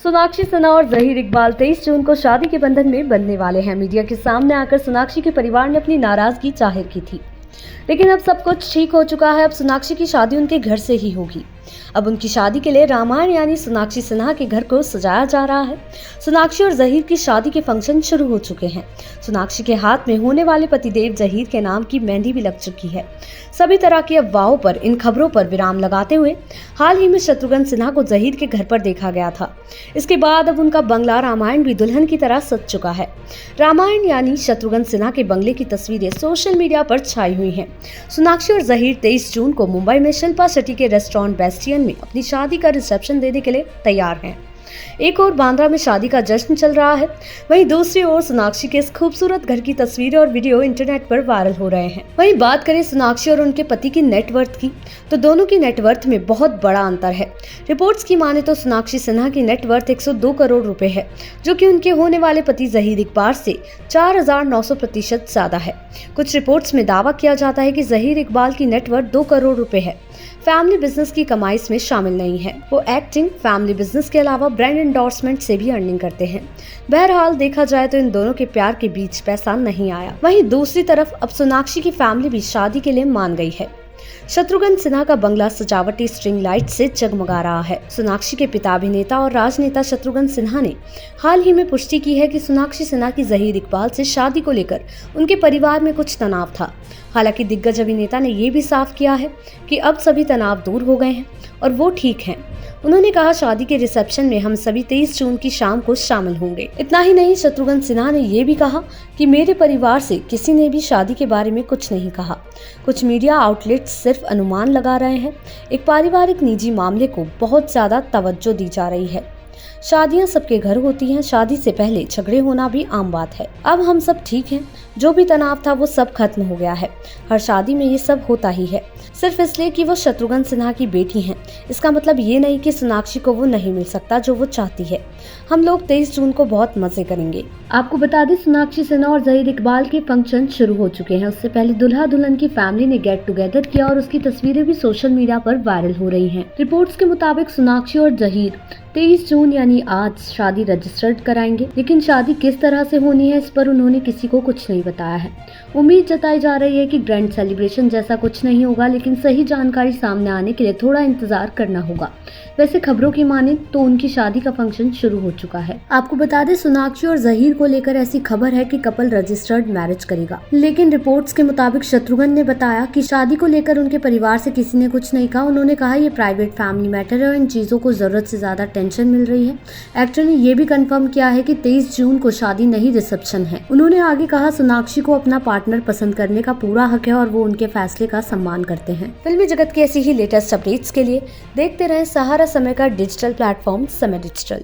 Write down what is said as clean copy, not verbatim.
सोनाक्षी सिन्हा और जहीर इकबाल 23 जून को शादी के बंधन में बंधने वाले हैं। मीडिया के सामने आकर सोनाक्षी के परिवार ने अपनी नाराजगी जाहिर की थी, लेकिन अब सब कुछ ठीक हो चुका है। अब सोनाक्षी की शादी उनके घर से ही होगी। अब उनकी शादी के लिए रामायण यानी सोनाक्षी सिन्हा के घर को सजाया जा रहा है। सोनाक्षी और जहीर की शादी के फंक्शन शुरू हो चुके हैं। सोनाक्षी के हाथ में होने वाले पतिदेव जहीर के नाम की मेहंदी भी लग चुकी है। सभी तरह की अफवाहों पर इन खबरों पर विराम लगाते हुए हाल ही में शत्रुघ्न सिन्हा को जहीर के घर पर देखा गया था। इसके बाद अब उनका बंगला रामायण भी दुल्हन की तरह सज चुका है। रामायण यानी शत्रुघ्न सिन्हा के बंगले की तस्वीरें सोशल मीडिया पर छाई हुई हैं। सोनाक्षी और जहीर 23 जून को मुंबई में शिल्पा शेट्टी के रेस्टोरेंट बेस्टियन में अपनी शादी का रिसेप्शन देने के लिए तैयार हैं। एक और बांद्रा में शादी का जश्न चल रहा है, वहीं दूसरी ओर सोनाक्षी के इस खूबसूरत घर की तस्वीरें और वीडियो इंटरनेट पर वायरल हो रहे हैं। वहीं बात करें सोनाक्षी और उनके पति की नेटवर्थ की, तो दोनों की नेटवर्थ में बहुत बड़ा अंतर है। रिपोर्ट्स की माने तो सोनाक्षी सिन्हा की नेटवर्थ 102 करोड़ रुपए है, जो कि उनके होने वाले पति जहीर इकबाल से 4900% ज्यादा है। कुछ रिपोर्ट्स में दावा किया जाता है कि जहीर इकबाल की नेटवर्थ 2 करोड़ रुपए है। फैमिली बिजनेस की कमाई इसमें शामिल नहीं है। वो एक्टिंग, फैमिली बिजनेस के अलावा ब्रांड एंडोर्समेंट से भी अर्निंग करते हैं। बहरहाल देखा जाए तो इन दोनों के प्यार के बीच पैसा नहीं आया। वहीं दूसरी तरफ अब सोनाक्षी की फैमिली भी शादी के लिए मान गई है। शत्रुघ्न सिन्हा का बंगला सजावटी स्ट्रिंग लाइट से जगमगा रहा है। सोनाक्षी के पिता अभिनेता और राजनेता शत्रुघ्न सिन्हा ने हाल ही में पुष्टि की है कि सोनाक्षी सिन्हा की जहीर इकबाल से शादी को लेकर उनके परिवार में कुछ तनाव था। हालांकि दिग्गज अभिनेता ने यह भी साफ किया है कि अब सभी तनाव दूर हो गए हैं और वो ठीक हैं। उन्होंने कहा, शादी के रिसेप्शन में हम सभी 23 जून की शाम को शामिल होंगे। इतना ही नहीं, शत्रुघ्न सिन्हा ने यह भी कहा कि मेरे परिवार से किसी ने भी शादी के बारे में कुछ नहीं कहा। कुछ मीडिया आउटलेट्स सिर्फ अनुमान लगा रहे हैं। एक पारिवारिक निजी मामले को बहुत ज्यादा तवज्जो दी जा रही है। शादियां सबके घर होती हैं, शादी से पहले झगड़े होना भी आम बात है। अब हम सब ठीक हैं, जो भी तनाव था वो सब खत्म हो गया है। हर शादी में ये सब होता ही है, सिर्फ इसलिए कि वो शत्रुघ्न सिन्हा की बेटी हैं। इसका मतलब ये नहीं कि सोनाक्षी को वो नहीं मिल सकता जो वो चाहती है। हम लोग 23 जून को बहुत मजे करेंगे। आपको बता दें, सोनाक्षी सिन्हा और जहीर इकबाल के फंक्शन शुरू हो चुके हैं। उससे पहले दुल्हा दुल्हन की फैमिली ने गेट टुगेदर किया और उसकी तस्वीरें भी सोशल मीडिया पर वायरल हो रही हैं। रिपोर्ट्स के मुताबिक सोनाक्षी और जहीर 23 जून यानी आज शादी रजिस्टर्ड कराएंगे, लेकिन शादी किस तरह से होनी है इस पर उन्होंने किसी को कुछ नहीं बताया है। उम्मीद जताई जा रही है कि ग्रैंड सेलिब्रेशन जैसा कुछ नहीं होगा, लेकिन सही जानकारी सामने आने के लिए थोड़ा इंतजार करना होगा। वैसे खबरों की माने तो उनकी शादी का फंक्शन शुरू हो चुका है। आपको बता दें, सोनाक्षी और जहीर को लेकर ऐसी खबर है कि कपल रजिस्टर्ड मैरिज करेगा, लेकिन रिपोर्ट्स के मुताबिक शत्रुघ्न ने बताया कि शादी को लेकर उनके परिवार से किसी ने कुछ नहीं कहा। उन्होंने कहा, ये प्राइवेट फैमिली मैटर है और इन चीजों को जरूरत से ज्यादा टेंशन मिल रही है। एक्टर ने यह भी कंफर्म किया है कि 23 जून को शादी नहीं रिसेप्शन है। उन्होंने आगे कहा, सोनाक्षी को अपना पार्टनर पसंद करने का पूरा हक है और वो उनके फैसले का सम्मान करते हैं। फिल्मी जगत की ऐसी ही लेटेस्ट अपडेट्स के लिए देखते रहें सहारा समय का डिजिटल प्लेटफॉर्म समय डिजिटल।